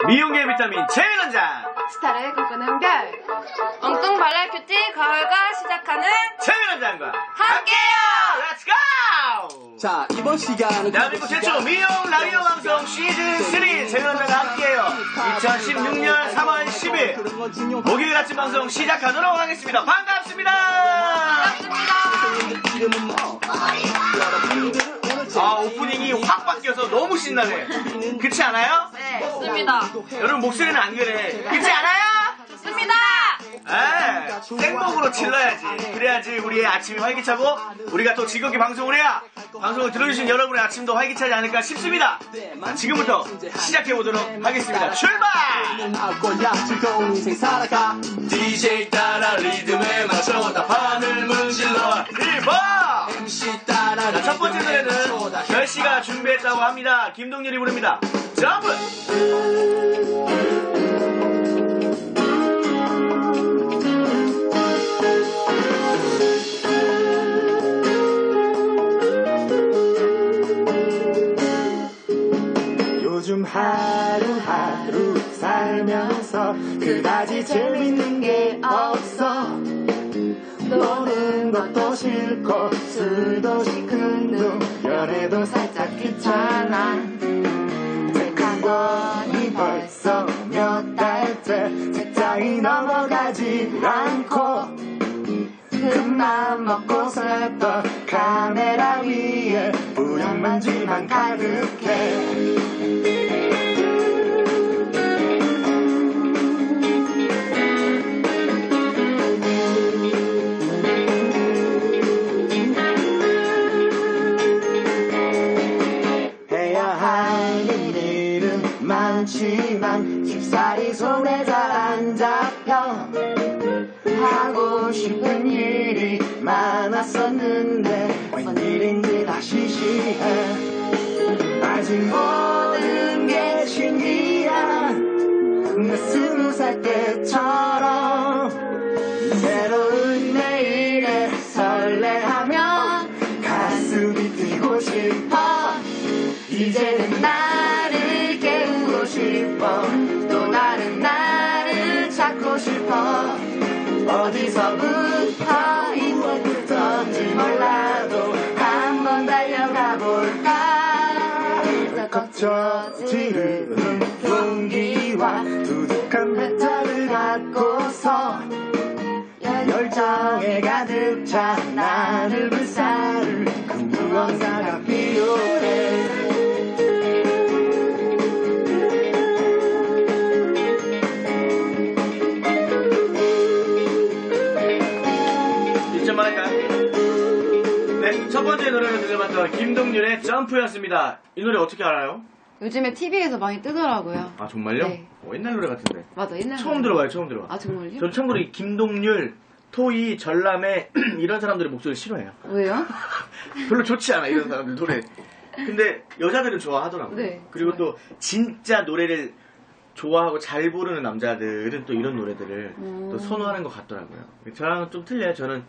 미용계 비타민 최연장 스타를 꿈꾸는 별 엉뚱 발랄 큐티 가을과 시작하는 최연장과 함께요. Let's go! 자, 이번 시간은 대한민국 최초 미용 라디오 방송 시즌3 최연장과 함께요. 2016년 3월 10일 목요일 아침 방송 시작하도록 하겠습니다. 반갑습니다. 아, 오프닝이 확 바뀌어서 너무 신나네. 그렇지 않아요? 네, 좋습니다. 여러분 목소리는 안 그래. 그렇지 않아요? 좋습니다. 에, 생목으로 질러야지. 그래야지 우리의 아침이 활기차고 우리가 또 즐겁게 방송을 해야 방송을 들어주신 여러분의 아침도 활기차지 않을까 싶습니다. 자, 지금부터 시작해보도록 하겠습니다. 출발! DJ 따라 리듬에 맞춰 다 판을 문질러 1번! MC 따라 자, 첫 번째 노래는 별씨가 준비했다고 합니다. 김동률이 부릅니다. 점프! 요즘 하루하루 살면서 그다지 재밌는 게 없어. 노는 것도 싫고 술도 시큰둥 연애도 살짝 귀찮아. 택한 건이 벌써 몇 달째 책장이 넘어가지 않고 큰맘 먹고 살던 카메라 위에 뿌연먼지만 가득해. 해야 할 일은 많지만 쉽사리 손에 잘 안 잡혀. 하고 싶은 일이 많았었는데 웬일인지 다 시시해. 아직 모든 게 신기한 내 20살 때처럼. 새로운 내일에 설레하며 가슴이 뛰고 싶어. 이제는 나를 깨우고 싶어. 또 다른 나를 찾고 싶어. 어디서부터 이곳부터인지 몰라도 한번 달려가 볼까. 거쳐지는 용기와 두둑한 배탈을 갖고서 열정에 가득 찬 나를 불사를 그 무언가가 필요해. 네, 첫 번째 노래를 들려봤던 김동률의 점프였습니다. 이 노래 어떻게 알아요? 요즘에 TV에서 많이 뜨더라고요. 아, 정말요? 네. 옛날 노래 같은데. 맞아, 옛날에 처음 들어봐요, 처음 들어봐. 아, 정말요? 전 참고로 이 김동률, 토이, 전람회 이런 사람들의 목소리 싫어해요. 왜요? 별로 좋지 않아, 이런 사람들 노래. 근데 여자들은 좋아하더라고요. 네, 그리고 좋아요. 또 진짜 노래를 좋아하고 잘 부르는 남자들은 또 이런 노래들을 또 선호하는 것 같더라고요. 저랑은 좀 틀려요. 저는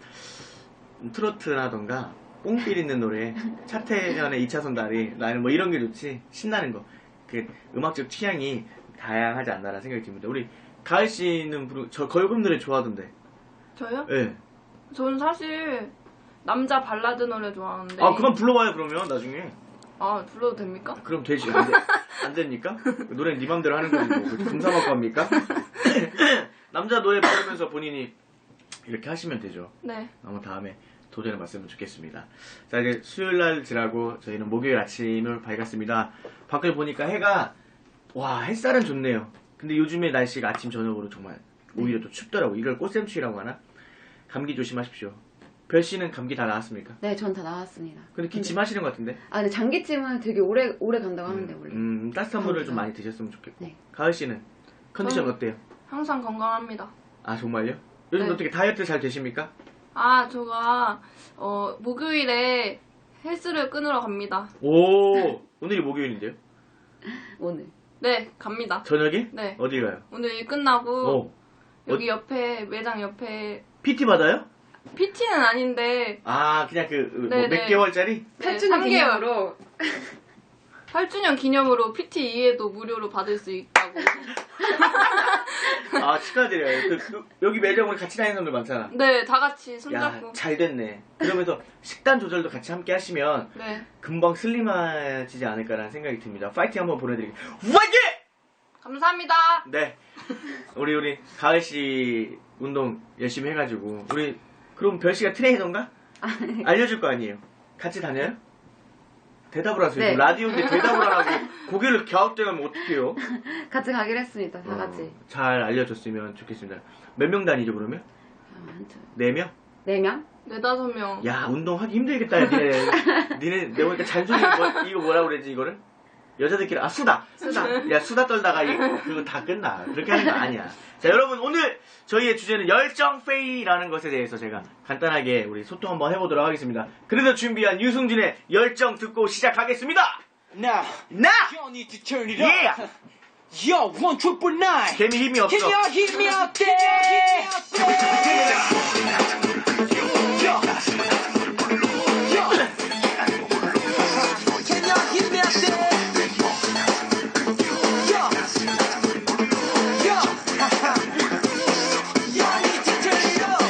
트로트라던가 뽕필 있는 노래, 차태현의 2차선 다리, 나는 뭐 이런 게 좋지, 신나는 거. 그 음악적 취향이 다양하지 않나라는 생각이 듭니다. 우리 가을 씨는 저 걸그룹 노래 좋아하던데. 저요? 네. 저는 사실 남자 발라드 노래 좋아하는데. 아, 그만 불러봐요, 그러면 나중에. 아, 불러도 됩니까? 그럼 되지. 안 됩니까? 노래는 네 맘대로 하는 거지 뭐. 금사먹고 합니까? 남자 노래 부르면서 본인이 이렇게 하시면 되죠. 네. 아마 다음에 도전해봤으면 좋겠습니다. 자, 이제 수요일날 지나고 저희는 목요일 아침을 밝았습니다. 밖을 보니까 해가, 와, 햇살은 좋네요. 근데 요즘에 날씨가 아침 저녁으로 정말 오히려 또 춥더라고. 이걸 꽃샘추위라고 하나? 감기 조심하십시오. 별씨는 감기 다 나았습니까? 네, 전 다 나왔습니다. 근데 기침하시는 것 같은데? 아, 근데 장기찜은 되게 오래 간다고 하는데, 원래. 따뜻한 물을 좀 많이 드셨으면 좋겠고. 네. 가을씨는 컨디션 어때요? 항상 건강합니다. 아, 정말요? 요즘 네. 어떻게 다이어트 잘 되십니까? 아, 제가 목요일에 헬스를 끊으러 갑니다. 오, 오늘이 목요일인데요? 오늘. 네, 갑니다. 저녁에? 네. 어디 가요? 오늘 일 끝나고 오, 여기 옆에 매장 옆에 PT 받아요? PT는 아닌데 아, 그냥 뭐 네네. 몇 개월짜리? 8주년 기념으로 8주년 기념으로 PT 2회도 무료로 받을 수 있다고. 아, 축하드려요. 여기 매장 우리 같이 다니는 사람들 많잖아. 네, 다 같이 야, 손잡고. 잘 됐네. 그러면서 식단 조절도 같이 함께 하시면 네. 금방 슬림해지지 않을까라는 생각이 듭니다. 파이팅 한번 보내드릴게요. 파이팅! 감사합니다. 네. 우리 가을씨 운동 열심히 해가지고 그럼 별씨가 트레이너인가? 알려줄 거 아니에요. 같이 다녀요? 대답을 하세요. 네. 라디오인데 대답을 안 하고 고개를 갸웃대가면 어떡해요? 같이 가기로 했습니다. 다 같이. 잘 알려줬으면 좋겠습니다. 몇 명 다니죠 그러면? 한참. 4명? 4명? 4-5명. 야, 운동하기 힘들겠다. 니네 내가 보니까 잔소리 이거 뭐라 그랬지 이거를? 여자들끼리 수다. 야, 수다 떨다가 그거 다 끝나. 그렇게 하는 거 아니야. 자, 여러분 오늘 저희의 주제는 열정 페이라는 것에 대해서 제가 간단하게 우리 소통 한번 해보도록 하겠습니다. 그래서 준비한 유승준의 열정 듣고 시작하겠습니다. Now, 나! y'all need to turn it up. 예! Yo, 1,999. 개미 힘이 없어. Can y'all hear me out there? Yo. Yo. Can y'all hear me out there? Yo. Yo. Y'all need to turn it up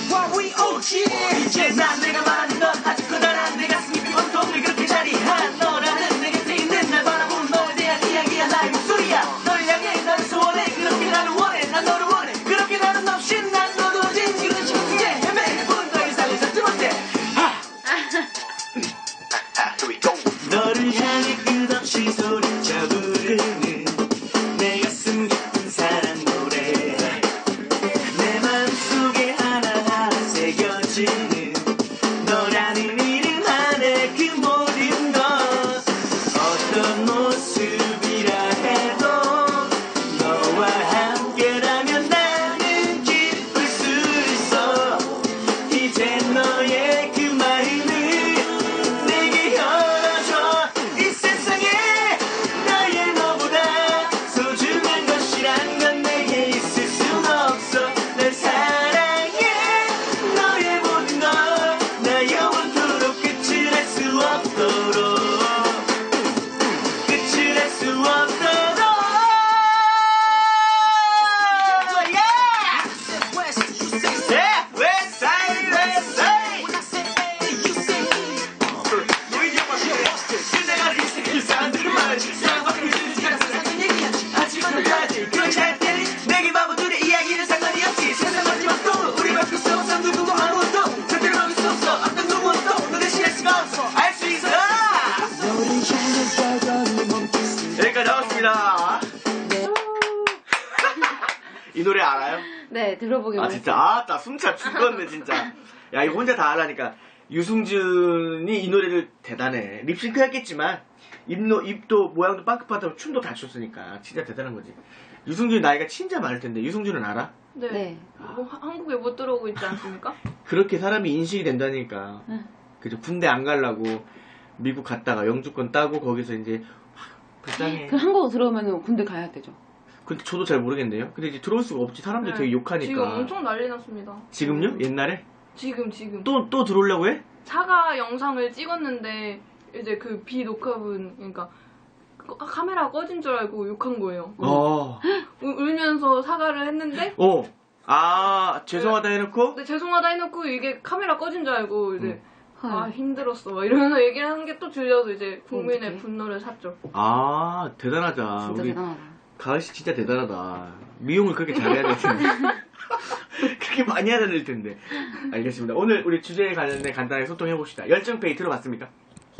while we OG. 이제 난 내가 말하는 건 아주 커다란 내 가슴이 비원통을 그렇게 자리한 너라는 내 곁에 있는 날 바라본 너에 대한 이야기야 나의 목소리야. 널 향해 나를 소원해 그렇게 나를 원해 난 너를 원해 그렇게 나는 없이 난 너도 진지는 지금제 헤매본 너의 삶을 찾지 못해. 너를 향해 끝없이 소리쳐 부르는 내 가슴 깊은 사랑 노래 내 마음속에 하나하나 새겨지는 너라는 이름 안에 그 모든 것 어떤 모습이라 해도 너와 함께라면 나는 기쁠 수 있어. 이제 너의 그 마음을 내게 열어줘. 이 세상에 나의 너보다 소중한 것이란 건 내게 있을 순 없어. 날 사랑해 너의 모든 것 나 영원토록 끝을 할 수 없도록 끝을 할 수 없도록. Yeah! West side, west side. 그대가 이 새끼 사람들은 말하지 사랑받기 위해서 가사는 얘기하지 하지만 너까지 그렇지 않을 때는 내게 바보들의 이야기는 상관이 없지. 세상 마지막 또 우리 바꿀 수 없어. 누구도 아무것도 절대로 막을 수 없어. 어떤 누구도 너 대신할 수가 없어. 알 수 있어. 여기까지 나왔습니다. 이 노래 알아요? 네, 들어보기만 아 진짜 아따 숨차 죽겠네 진짜. 야 이거 혼자 다 하라니까. 유승준이 이 노래를 대단해. 립싱크 했겠지만 입도 모양도 빵긋하고 춤도 다 췄으니까 진짜 대단한 거지. 유승준이 나이가 진짜 많을 텐데 유승준은 알아? 네. 네. 뭐 한국에 못 들어오고 있지 않습니까? 그렇게 사람이 인식이 된다니까. 응. 그죠. 군대 안 가려고 미국 갔다가 영주권 따고 거기서 이제 불쌍해. 그 한국 들어오면 군대 가야 되죠. 근데 저도 잘 모르겠네요. 근데 이제 들어올 수가 없지. 사람들이 네. 되게 욕하니까. 지금 엄청 난리 났습니다. 지금요? 옛날에? 지금. 또 들어오려고 해? 사과 영상을 찍었는데 이제 그 비녹화분 그러니까 카메라 꺼진 줄 알고 욕한 거예요. 울면서 사과를 했는데 죄송하다 해놓고? 네, 죄송하다 해놓고 이게 카메라 꺼진 줄 알고 이제 아 헐. 힘들었어 막 이러면서 얘기를 하는 게 또 들려서 이제 국민의 어떡해. 분노를 샀죠. 대단하다. 진짜 우리 대단하다. 가을씨 진짜 대단하다. 미용을 그렇게 잘해야 될 텐데. 그렇게 많이 해야 될 텐데. 알겠습니다. 오늘 우리 주제에 관련된 간단하게 소통해봅시다. 열정페이 들어봤습니까?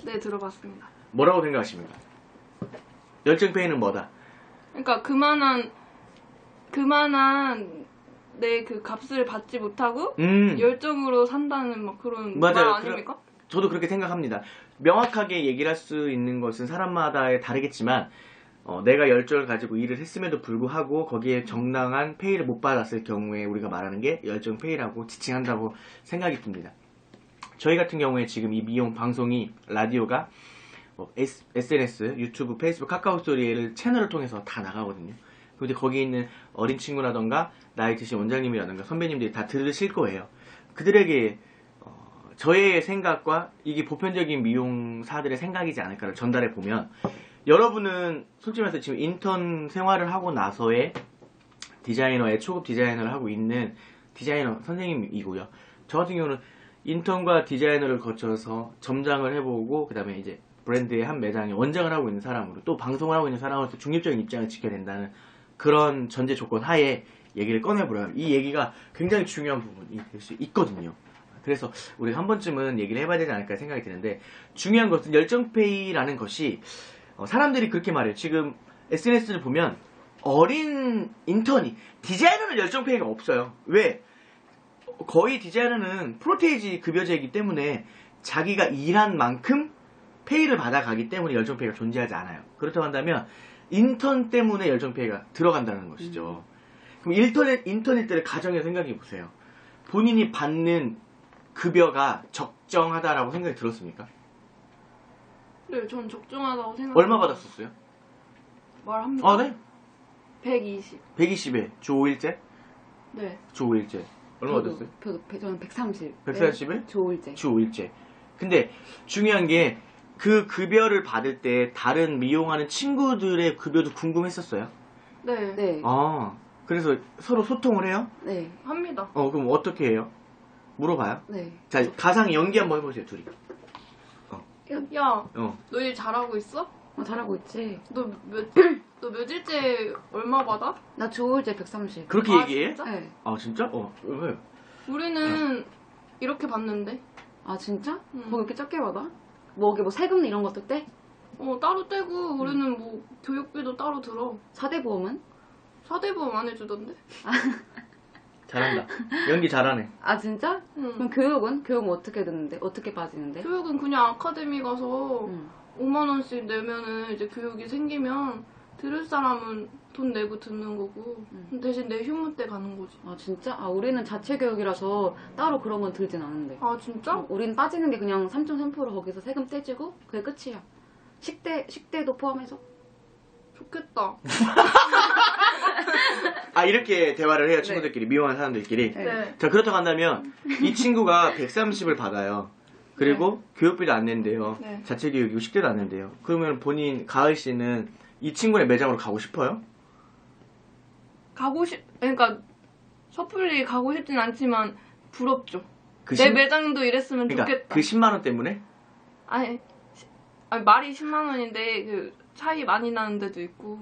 네, 들어봤습니다. 뭐라고 생각하십니까? 열정페이는 뭐다? 그러니까 그만한 내 그 값을 받지 못하고 열정으로 산다는 막 그런 말 맞아요. 아닙니까? 저도 그렇게 생각합니다. 명확하게 얘기를 할 수 있는 것은 사람마다 다르겠지만 내가 열정을 가지고 일을 했음에도 불구하고 거기에 정당한 페이를 못 받았을 경우에 우리가 말하는 게 열정 페이라고 지칭한다고 생각이 듭니다. 저희 같은 경우에 지금 이 미용 방송이 라디오가 SNS, 유튜브, 페이스북, 카카오스토리를 채널을 통해서 다 나가거든요. 근데 거기에 있는 어린 친구라던가 나이 드신 원장님이라던가 선배님들이 다 들으실 거예요. 그들에게 저의 생각과 이게 보편적인 미용사들의 생각이지 않을까를 전달해 보면 여러분은 솔직히 말해서 지금 인턴 생활을 하고 나서의 디자이너의 초급 디자이너를 하고 있는 디자이너 선생님이고요. 저 같은 경우는 인턴과 디자이너를 거쳐서 점장을 해보고 그 다음에 이제 브랜드의 한 매장에 원장을 하고 있는 사람으로 또 방송을 하고 있는 사람으로서 중립적인 입장을 지켜야 된다는 그런 전제 조건 하에 얘기를 꺼내보려면 이 얘기가 굉장히 중요한 부분이 될 수 있거든요. 그래서 우리 한 번쯤은 얘기를 해봐야 되지 않을까 생각이 드는데 중요한 것은 열정페이라는 것이 사람들이 그렇게 말해요. 지금 SNS를 보면 어린 인턴이 디자이너는 열정페이가 없어요. 왜? 거의 디자이너는 프로테이지 급여제이기 때문에 자기가 일한 만큼 페이를 받아가기 때문에 열정페이가 존재하지 않아요. 그렇다고 한다면 인턴 때문에 열정페이가 들어간다는 것이죠. 그럼 인턴일 때를 가정에 생각해 보세요. 본인이 받는 급여가 적정하다라고 생각이 들었습니까? 네, 전 적정하다고 생각해요. 얼마 받았었어요? 말합니까? 아, 네? 120. 120에 주 5일제? 네. 주 5일제. 얼마 받았어요? 저는 130. 140에? 조울제. 주 5일제. 근데 중요한 게 그 급여를 받을 때 다른 미용하는 친구들의 급여도 궁금했었어요? 네. 네. 아, 그래서 서로 소통을 해요? 네. 합니다. 그럼 어떻게 해요? 물어봐요? 네. 자, 가상 연기 한번 해보세요, 둘이. 야, 어. 너 일 잘하고 있어? 잘하고 있지. 너 며칠째 얼마 받아? 나 조울제 130. 그렇게 아, 얘기해? 진짜? 네. 아, 진짜? 왜? 우리는 이렇게 받는데. 아 진짜? 응. 뭐 이렇게 적게 받아? 뭐 이게 뭐 세금 이런 것도 떼? 따로 떼고 우리는 뭐 교육비도 따로 들어. 4대 보험은? 사대보험 안 해주던데. 잘한다. 연기 잘하네. 아 진짜? 응. 그럼 교육은? 교육은 어떻게 듣는데? 어떻게 빠지는데? 교육은 그냥 아카데미 가서 응. 5만 원씩 내면은 이제 교육이 생기면 들을 사람은 돈 내고 듣는 거고 대신 내 휴무 때 가는 거지. 아 진짜? 아 우리는 자체 교육이라서 따로 그런 건 들진 않은데. 아 진짜? 우리는 빠지는 게 그냥 3.3% 거기서 세금 떼지고 그게 끝이야. 식대도 포함해서. 좋겠다. 아, 이렇게 대화를 해요, 친구들끼리. 미용하는 사람들끼리. 네. 네. 자, 그렇다고 한다면 이 친구가 130을 받아요. 그리고 교육비도 안 낸대요. 네. 자체 교육이고 식대도 안 낸대요. 그러면 본인, 가을 씨는 이 친구네 매장으로 가고 싶어요? 그러니까 섣불리 가고 싶진 않지만 부럽죠. 그 내 10 매장도 이랬으면 그러니까 좋겠다. 그 10만 원 때문에? 아니, 말이 10만 원인데 그 차이 많이 나는 데도 있고.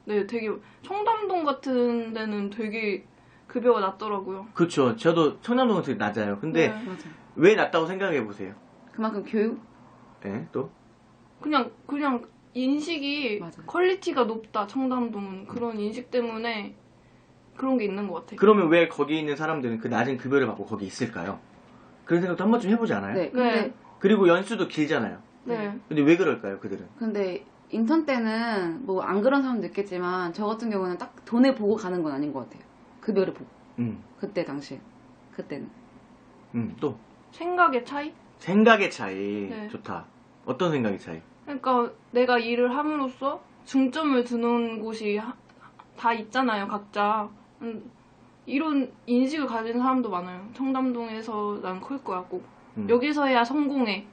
네, 되게 청담동 같은 데는 되게 급여가 낮더라고요. 그렇죠. 저도 청담동은 되게 낮아요. 근데 네. 맞아. 왜 낮다고 생각해 보세요? 그만큼 교육? 예, 또? 그냥 인식이 맞아요. 퀄리티가 높다. 청담동은 그런 인식 때문에 그런 게 있는 것 같아요. 그러면 왜 거기 있는 사람들은 그 낮은 급여를 받고 거기 있을까요? 그런 생각도 한 번쯤 해보지 않아요? 네. 네. 그리고 연수도 길잖아요. 네. 근데 왜 그럴까요, 그들은? 근데 인턴 때는 뭐 안 그런 사람도 있겠지만 저 같은 경우는 딱 돈을 보고 가는 건 아닌 것 같아요. 급여를 보고. 그때 당시에. 그때는. 또? 생각의 차이? 생각의 차이. 네. 좋다. 어떤 생각의 차이? 그러니까 내가 일을 함으로써 중점을 두는 곳이 다 있잖아요, 각자. 이런 인식을 가진 사람도 많아요. 청담동에서 난 클 거야, 꼭. 여기서 해야 성공해.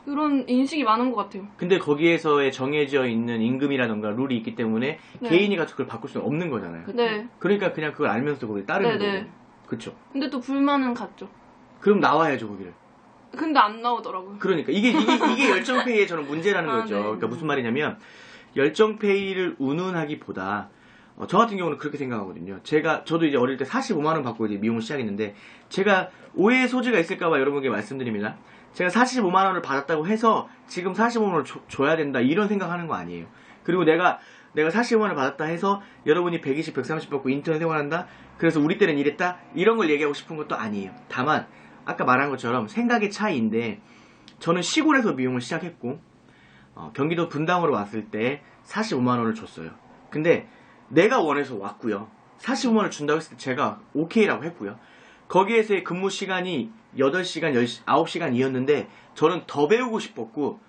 그런 인식이 많은 것 같아요. 근데 거기에서의 정해져 있는 임금이라던가 룰이 있기 때문에 네. 개인이 가서 그걸 바꿀 수는 없는 거잖아요. 네. 그러니까 그냥 그걸 알면서 거기 따르는 네네. 거고. 그쵸? 근데 또 불만은 갔죠. 그럼 나와야죠, 거기를. 근데 안 나오더라고요. 그러니까 이게 열정페이의 저는 문제라는 아, 거죠. 네. 그러니까 무슨 말이냐면 열정페이를 운운하기보다 저 같은 경우는 그렇게 생각하거든요. 저도 이제 어릴 때 45만 원 받고 이제 미용을 시작했는데 제가 오해의 소지가 있을까봐 여러분께 말씀드립니다. 제가 45만 원을 받았다고 해서 지금 45만 원을 줘야 된다 이런 생각하는 거 아니에요. 그리고 내가 45만 원을 받았다 해서 여러분이 120, 130 받고 인턴 생활한다. 그래서 우리 때는 이랬다. 이런 걸 얘기하고 싶은 것도 아니에요. 다만 아까 말한 것처럼 생각의 차이인데 저는 시골에서 미용을 시작했고 경기도 분당으로 왔을 때 45만 원을 줬어요. 근데 내가 원해서 왔고요. 45만 원을 준다고 했을 때 제가 오케이라고 했고요. 거기에서의 근무 시간이 8시간, 9시간이었는데 저는 더 배우고 싶었고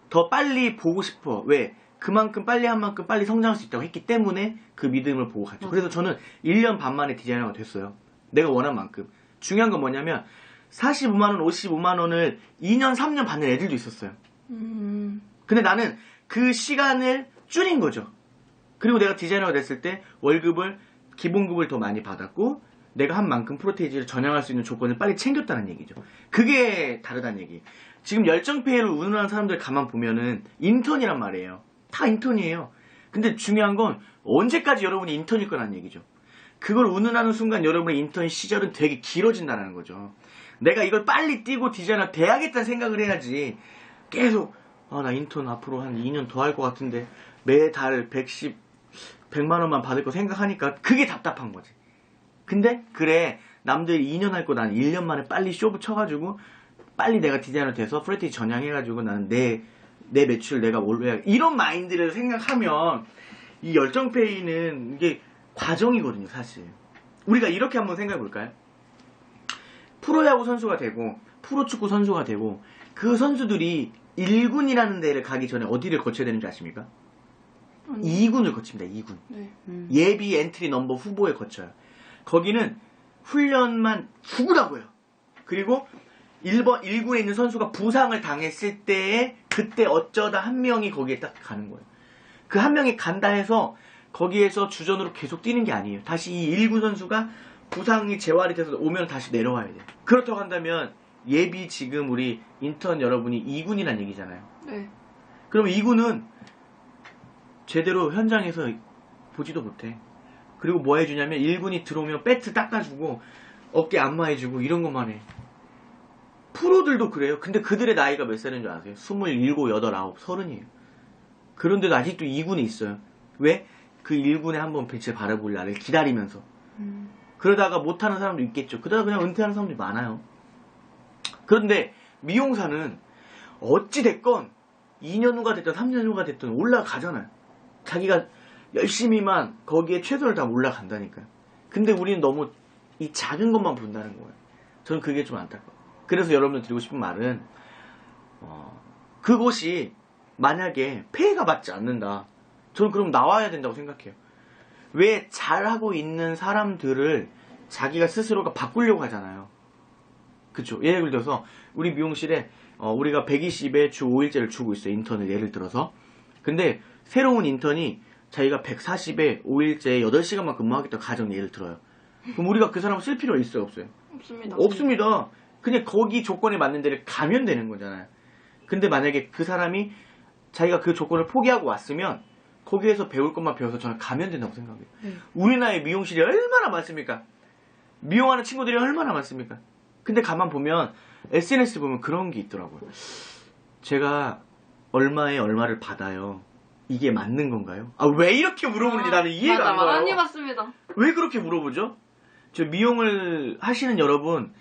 더 빨리 보고 싶어. 왜? 그만큼 빨리 한 만큼 빨리 성장할 수 있다고 했기 때문에 그 믿음을 보고 갔죠. 그래서 저는 1년 반 만에 디자이너가 됐어요. 내가 원한 만큼. 중요한 건 뭐냐면 45만 원, 55만 원을 2년, 3년 받는 애들도 있었어요. 근데 나는 그 시간을 줄인 거죠. 그리고 내가 디자이너가 됐을 때 월급을 기본급을 더 많이 받았고 내가 한 만큼 프로테이지를 전향할 수 있는 조건을 빨리 챙겼다는 얘기죠. 그게 다르다는 얘기. 지금 열정페이를 운운하는 사람들 가만 보면은 인턴이란 말이에요. 다 인턴이에요. 근데 중요한 건 언제까지 여러분이 인턴일 거라는 얘기죠. 그걸 운운하는 순간 여러분의 인턴 시절은 되게 길어진다는 거죠. 내가 이걸 빨리 뛰고 디자이너 돼야겠다는 생각을 해야지 계속 나 인턴 앞으로 한 2년 더 할 것 같은데 매달 100만 원만 받을 거 생각하니까 그게 답답한 거지. 근데 그래 남들이 2년 할 거 난 1년 만에 빨리 쇼부 쳐가지고 빨리 내가 디자이너 돼서 프레티 전향해가지고 나는 내 매출 내가 올려야 이런 마인드를 생각하면 이 열정페이는 이게 과정이거든요 사실. 우리가 이렇게 한번 생각해 볼까요? 프로야구 선수가 되고 프로축구 선수가 되고 그 선수들이 1군이라는 데를 가기 전에 어디를 거쳐야 되는지 아십니까? 2군을 거칩니다. 2군. 네. 예비 엔트리 넘버 후보에 거쳐요. 거기는 훈련만 죽으라고요. 그리고 1군에 있는 선수가 부상을 당했을 때에 그때 어쩌다 한 명이 거기에 딱 가는 거예요. 그 한 명이 간다 해서 거기에서 주전으로 계속 뛰는 게 아니에요. 다시 이 1군 선수가 부상이 재활이 돼서 오면 다시 내려와야 돼요. 그렇다고 한다면 예비 지금 우리 인턴 여러분이 2군이란 얘기잖아요. 네. 그럼 2군은 제대로 현장에서 보지도 못해. 그리고 뭐 해주냐면 1군이 들어오면 배트 닦아주고 어깨 안마해주고 이런 것만 해. 프로들도 그래요. 근데 그들의 나이가 몇 살인 줄 아세요? 27, 8, 9, 30이에요. 그런데도 아직도 2군에 있어요. 왜? 그 1군에 한번 빛을 발해볼 날을 기다리면서. 그러다가 못하는 사람도 있겠죠. 그러다가 그냥 은퇴하는 사람들이 많아요. 그런데 미용사는 어찌됐건 2년 후가 됐든 3년 후가 됐든 올라가잖아요. 자기가 열심히만 거기에 최선을 다 올라간다니까요. 근데 우리는 너무 이 작은 것만 본다는 거예요. 저는 그게 좀 안타까워요. 그래서 여러분들 드리고 싶은 말은 그곳이 만약에 폐해가 받지 않는다. 저는 그럼 나와야 된다고 생각해요. 왜 잘하고 있는 사람들을 자기가 스스로가 바꾸려고 하잖아요. 그쵸? 예를 들어서 우리 미용실에 우리가 120에 주 5일째를 주고 있어요. 인턴을 예를 들어서. 근데 새로운 인턴이 자기가 140에 5일째 8시간만 근무하겠다고 가정 예를 들어요. 그럼 우리가 그 사람을 쓸 필요 있어요? 없어요? 없습니다. 없습니다. 그냥 거기 조건에 맞는 데를 가면 되는 거잖아요. 근데 만약에 그 사람이 자기가 그 조건을 포기하고 왔으면 거기에서 배울 것만 배워서 저는 가면 된다고 생각해요. 우리나라의 미용실이 얼마나 많습니까? 미용하는 친구들이 얼마나 많습니까? 근데 가만 보면 SNS 보면 그런 게 있더라고요. 제가 얼마에 얼마를 받아요. 이게 맞는 건가요? 왜 이렇게 물어보는지 나는 이해가 안 가요. 많이 봤습니다. 왜 그렇게 물어보죠? 저 미용을 하시는 여러분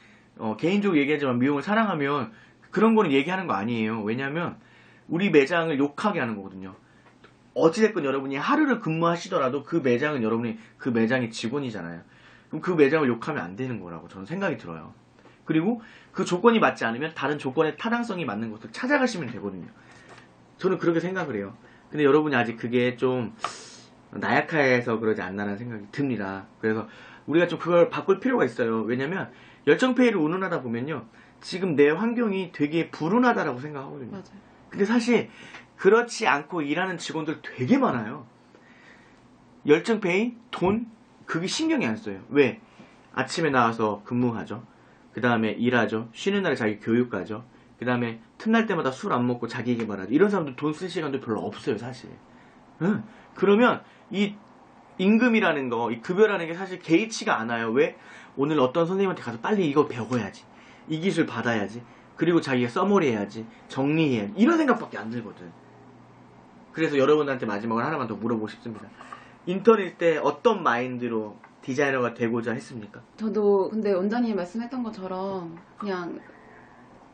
개인적으로 얘기하지만 미용을 사랑하면 그런 거는 얘기하는 거 아니에요. 왜냐하면 우리 매장을 욕하게 하는 거거든요. 어찌됐건 여러분이 하루를 근무하시더라도 그 매장은 여러분이 그 매장의 직원이잖아요. 그럼 그 매장을 욕하면 안 되는 거라고 저는 생각이 들어요. 그리고 그 조건이 맞지 않으면 다른 조건의 타당성이 맞는 곳을 찾아가시면 되거든요. 저는 그렇게 생각을 해요. 근데 여러분이 아직 그게 좀 나약해서 그러지 않나라는 생각이 듭니다. 그래서 우리가 좀 그걸 바꿀 필요가 있어요. 왜냐면 열정페이를 운운하다 보면요. 지금 내 환경이 되게 불운하다라고 생각하거든요. 맞아요. 근데 사실 그렇지 않고 일하는 직원들 되게 많아요. 열정페이, 돈, 그게 신경이 안 써요. 왜? 아침에 나와서 근무하죠. 그 다음에 일하죠. 쉬는 날에 자기 교육 가죠. 그 다음에 틈날 때마다 술 안 먹고 자기에게 말하죠. 이런 사람들 돈 쓸 시간도 별로 없어요, 사실. 응. 그러면 이 임금이라는 거, 이 급여라는 게 사실 개의치가 않아요. 왜? 오늘 어떤 선생님한테 가서 빨리 이거 배워야지. 이 기술 받아야지. 그리고 자기가 써머리 해야지. 정리해야지. 이런 생각밖에 안 들거든. 그래서 여러분한테 마지막으로 하나만 더 물어보고 싶습니다. 인턴일 때 어떤 마인드로 디자이너가 되고자 했습니까? 저도 근데 원장님이 말씀했던 것처럼 그냥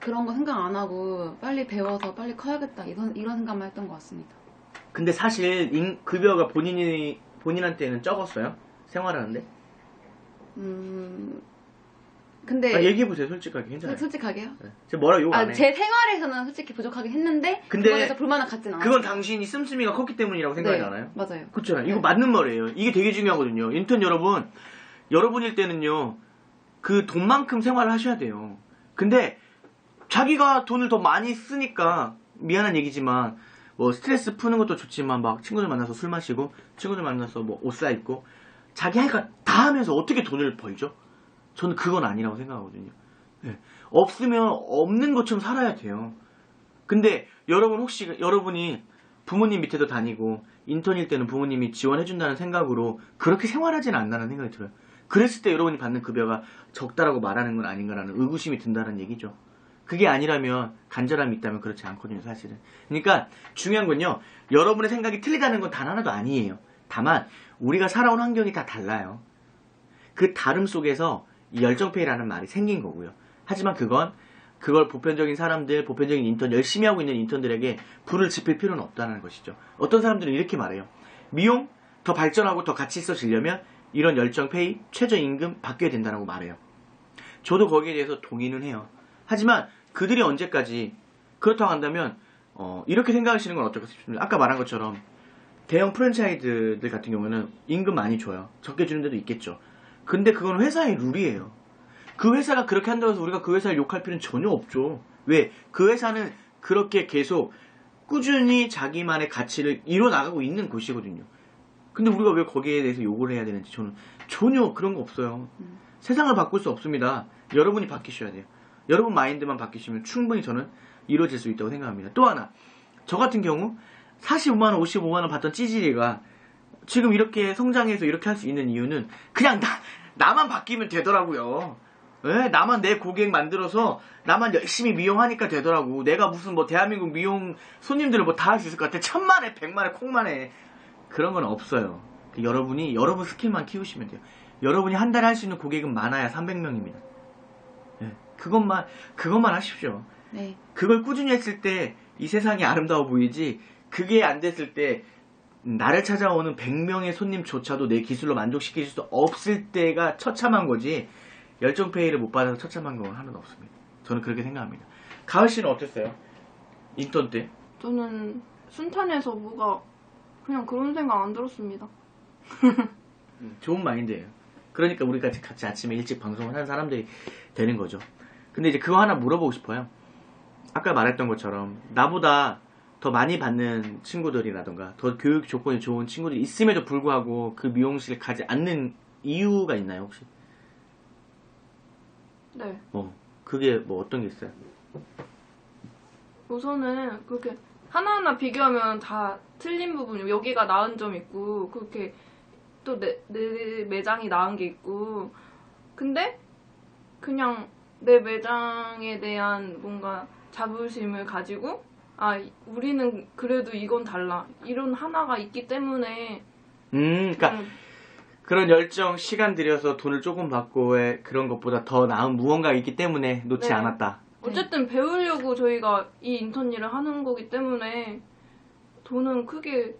그런 거 생각 안 하고 빨리 배워서 빨리 커야겠다 이런 생각만 했던 것 같습니다. 근데 사실 급여가 본인한테는 적었어요? 생활하는데? 근데 얘기해보세요, 솔직하게. 괜찮아요. 솔직하게요? 네. 제가 뭐라 욕 안 해요. 제 생활에서는 솔직히 부족하긴 했는데 근데 그거에서 불만을 갖진 않아요. 그건 당신이 씀씀이가 컸기 때문이라고 생각하지 네, 않아요? 맞아요. 그렇잖아요. 이거 네. 맞는 말이에요. 이게 되게 중요하거든요. 인턴 여러분일 때는요, 그 돈만큼 생활을 하셔야 돼요. 근데 자기가 돈을 더 많이 쓰니까 미안한 얘기지만 뭐 스트레스 푸는 것도 좋지만 막 친구들 만나서 술 마시고 친구들 만나서 뭐 옷 사입고 자기 할 거 다 하면서 어떻게 돈을 벌죠? 저는 그건 아니라고 생각하거든요. 네. 없으면 없는 것처럼 살아야 돼요. 근데 여러분 혹시 여러분이 부모님 밑에도 다니고 인턴일 때는 부모님이 지원해준다는 생각으로 그렇게 생활하지는 않나라는 생각이 들어요. 그랬을 때 여러분이 받는 급여가 적다라고 말하는 건 아닌가라는 의구심이 든다는 얘기죠. 그게 아니라면 간절함이 있다면 그렇지 않거든요, 사실은. 그러니까 중요한 건요, 여러분의 생각이 틀리다는 건 단 하나도 아니에요. 다만 우리가 살아온 환경이 다 달라요. 그 다름 속에서 이 열정페이라는 말이 생긴 거고요. 하지만 그걸 보편적인 사람들, 보편적인 인턴, 열심히 하고 있는 인턴들에게 불을 지필 필요는 없다는 것이죠. 어떤 사람들은 이렇게 말해요. 미용 더 발전하고 더 가치 있어지려면 이런 열정페이, 최저임금 바뀌어야 된다고 말해요. 저도 거기에 대해서 동의는 해요. 하지만 그들이 언제까지 그렇다고 한다면 이렇게 생각하시는 건 어떨까 싶습니다. 아까 말한 것처럼 대형 프랜차이즈들 같은 경우는 임금 많이 줘요. 적게 주는 데도 있겠죠. 근데 그건 회사의 룰이에요. 그 회사가 그렇게 한다고 해서 우리가 그 회사를 욕할 필요는 전혀 없죠. 왜? 그 회사는 그렇게 계속 꾸준히 자기만의 가치를 이뤄나가고 있는 곳이거든요. 근데 우리가 왜 거기에 대해서 욕을 해야 되는지 저는 전혀 그런 거 없어요. 세상을 바꿀 수 없습니다. 여러분이 바뀌셔야 돼요. 여러분 마인드만 바뀌시면 충분히 저는 이루어질 수 있다고 생각합니다. 또 하나, 저 같은 경우 45만원, 55만원 받던 찌질이가 지금 이렇게 성장해서 이렇게 할 수 있는 이유는 그냥 나만 바뀌면 되더라고요. 네, 나만 내 고객 만들어서 나만 열심히 미용하니까 되더라고. 내가 무슨 뭐 대한민국 미용 손님들을 뭐 다 할 수 있을 것 같아. 1000만에 100만에 콩만에 그런 건 없어요. 여러분이 여러분 스킬만 키우시면 돼요. 여러분이 한 달에 할 수 있는 고객은 많아야 300명입니다. 네, 그것만 하십시오. 네. 그걸 꾸준히 했을 때 이 세상이 아름다워 보이지, 그게 안 됐을 때 나를 찾아오는 100명의 손님조차도 내 기술로 만족시킬 수 없을 때가 처참한 거지, 열정페이를 못 받아서 처참한 건 하나도 없습니다. 저는 그렇게 생각합니다. 가을 씨는 어땠어요? 인턴 때? 저는 순탄해서 뭐가 그냥 그런 생각 안 들었습니다. 좋은 마인드예요. 그러니까 우리가 같이 아침에 일찍 방송을 하는 사람들이 되는 거죠. 근데 이제 그거 하나 물어보고 싶어요. 아까 말했던 것처럼 나보다 더 많이 받는 친구들이라던가 더 교육 조건이 좋은 친구들이 있음에도 불구하고 그 미용실 가지 않는 이유가 있나요, 혹시? 네. 그게 뭐 어떤 게 있어요? 우선은 그렇게 하나하나 비교하면 다 틀린 부분이, 여기가 나은 점 있고 그렇게 또 내 매장이 나은 게 있고, 근데 그냥 내 매장에 대한 뭔가 자부심을 가지고 우리는 그래도 이건 달라, 이런 하나가 있기 때문에 그러니까 그런 열정, 시간 들여서 돈을 조금 받고의 그런 것보다 더 나은 무언가가 있기 때문에 놓지 네. 않았다. 어쨌든 배우려고 저희가 이 인턴 일을 하는 거기 때문에 돈은 크게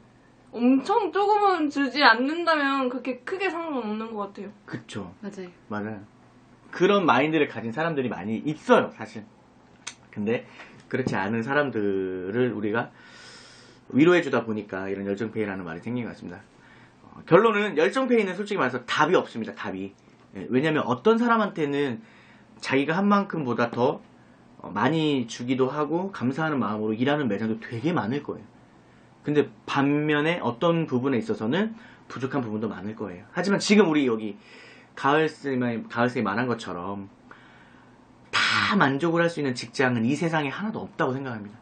엄청 조금은 주지 않는다면 그렇게 크게 상관없는 것 같아요. 그쵸. 맞아요. 그런 마인드를 가진 사람들이 많이 있어요, 사실. 근데 그렇지 않은 사람들을 우리가 위로해주다 보니까 이런 열정페이라는 말이 생긴 것 같습니다. 결론은 열정페이는 솔직히 말해서 답이 없습니다, 답이. 왜냐면 어떤 사람한테는 자기가 한 만큼보다 더 많이 주기도 하고 감사하는 마음으로 일하는 매장도 되게 많을 거예요. 근데 반면에 어떤 부분에 있어서는 부족한 부분도 많을 거예요. 하지만 지금 우리 여기 가을쌤이 말한 것처럼 다 만족을 할 수 있는 직장은 이 세상에 하나도 없다고 생각합니다.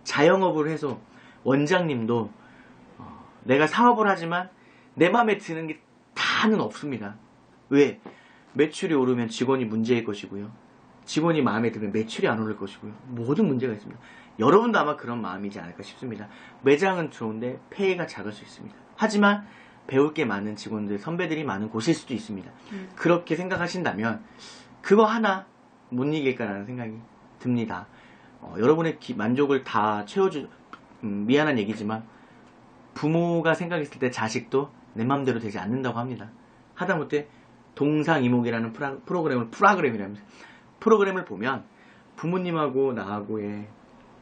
자영업을 해서 원장님도 내가 사업을 하지만 내 마음에 드는 게 다는 없습니다. 왜? 매출이 오르면 직원이 문제일 것이고요. 직원이 마음에 들면 매출이 안 오를 것이고요. 모든 문제가 있습니다. 여러분도 아마 그런 마음이지 않을까 싶습니다. 매장은 좋은데 페이가 작을 수 있습니다. 하지만 배울 게 많은 직원들, 선배들이 많은 곳일 수도 있습니다. 그렇게 생각하신다면 그거 하나 못 이길까라는 생각이 듭니다. 여러분의 만족을 다 미안한 얘기지만 부모가 생각했을 때 자식도 내 맘대로 되지 않는다고 합니다. 하다못해 동상이목이라는 프로그램을 보면 부모님하고 나하고의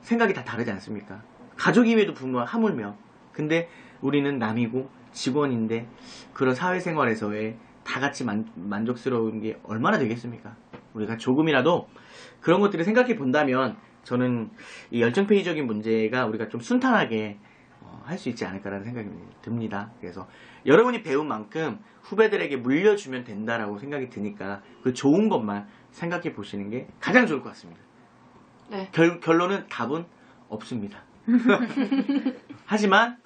생각이 다 다르지 않습니까? 가족이외에도 부모와 하물며. 근데 우리는 남이고 직원인데 그런 사회생활에서의 다 같이 만족스러운 게 얼마나 되겠습니까? 우리가 조금이라도 그런 것들을 생각해 본다면 저는 이 열정페이적인 문제가 우리가 좀 순탄하게 할 수 있지 않을까라는 생각이 듭니다. 그래서 여러분이 배운 만큼 후배들에게 물려주면 된다라고 생각이 드니까 그 좋은 것만 생각해 보시는 게 가장 좋을 것 같습니다. 네. 결론은 답은 없습니다. 하지만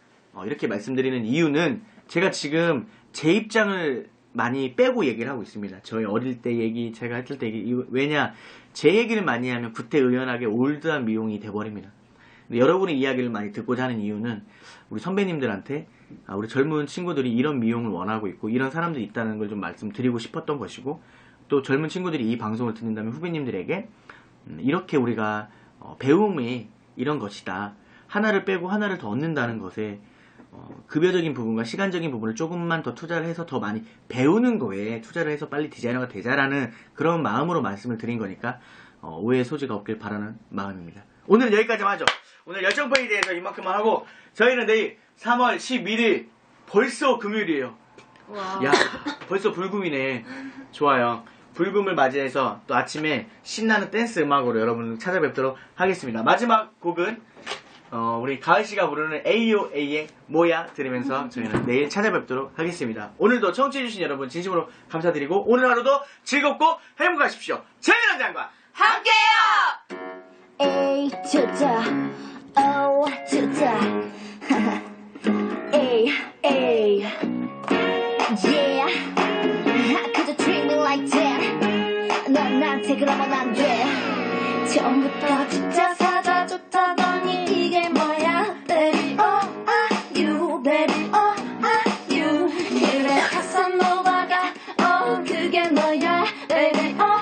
이렇게 말씀드리는 이유는 제가 지금 제 입장을 많이 빼고 얘기를 하고 있습니다. 저희 어릴 때 얘기, 제가 했을 때 얘기. 왜냐, 제 얘기를 많이 하면 구태의연하게 올드한 미용이 돼버립니다. 근데 여러분의 이야기를 많이 듣고자 하는 이유는 우리 선배님들한테 우리 젊은 친구들이 이런 미용을 원하고 있고 이런 사람들이 있다는 걸 좀 말씀드리고 싶었던 것이고, 또 젊은 친구들이 이 방송을 듣는다면 후배님들에게 이렇게 우리가 배움이 이런 것이다, 하나를 빼고 하나를 더 얻는다는 것에 급여적인 부분과 시간적인 부분을 조금만 더 투자를 해서 더 많이 배우는 거에 투자를 해서 빨리 디자이너가 되자라는 그런 마음으로 말씀을 드린 거니까 오해의 소지가 없길 바라는 마음입니다. 오늘은 여기까지만 하죠. 오늘 열정페이에 대해서 이만큼만 하고, 저희는 내일 3월 11일 벌써 금요일이에요. 와. 야, 벌써 불금이네. 좋아요. 불금을 맞이해서 또 아침에 신나는 댄스 음악으로 여러분을 찾아뵙도록 하겠습니다. 마지막 곡은 우리 가을씨가 부르는 AOA의 뭐야 들으면서 저희는 내일 찾아뵙도록 하겠습니다. 오늘도 청취해주신 여러분 진심으로 감사드리고, 오늘 하루도 즐겁고 행복하십시오. 재미난 장과 함께해요! A to the O to the A yeah 그저 treat me like that 넌 나한테 그러면 안 돼 처음부터 진짜 사다 줬다더니 이게 뭐야 baby oh you baby oh you 그래 카사노바가 그게 너야 baby oh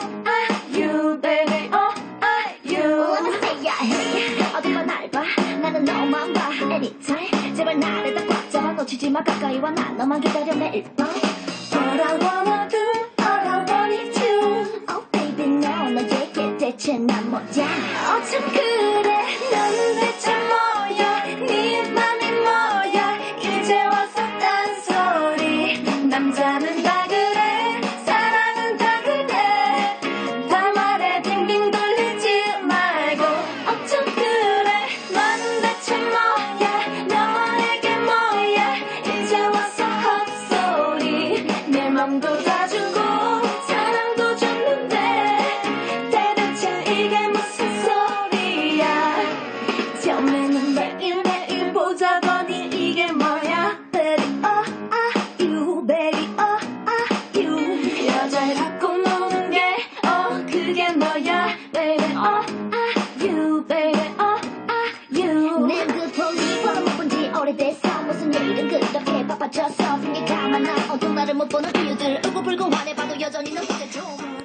you baby oh you Let me say yeah 어디가 날 봐 나는 너만 봐 anytime 제발 나를 다 꽉 잡아 놓치지 마 가까이 와 난 너만 기다려 매일 밤 All I wanna do all I want is you Oh baby 너 너에게 대체 난 뭐야 어쩜 그래 넌 대체 뭐야 네 맘이 뭐야 이제 와서 딴소리 남자는 다 그래 사랑은 다 그래 다 말해 빙빙 돌리지 말고 어쩜 그래 넌 대체 뭐야 너에게 뭐야 이제 와서 헛소리 내 맘도 다 주고 사랑도 줬는데 대체 이게 무슨 소리야 처음에는 매일매일 보자더니 이게 뭐야 baby you baby you 여자를 갖고 노는 게 그게 너야 baby you baby you 난 그 볼리번호 못 본 지 오래돼서 무슨 일은 그렇게 바빠져서 생각이 가만 안 온통 나를 못 보는 이유들 울고불고 화내봐도 여전히 넌 그대 좋은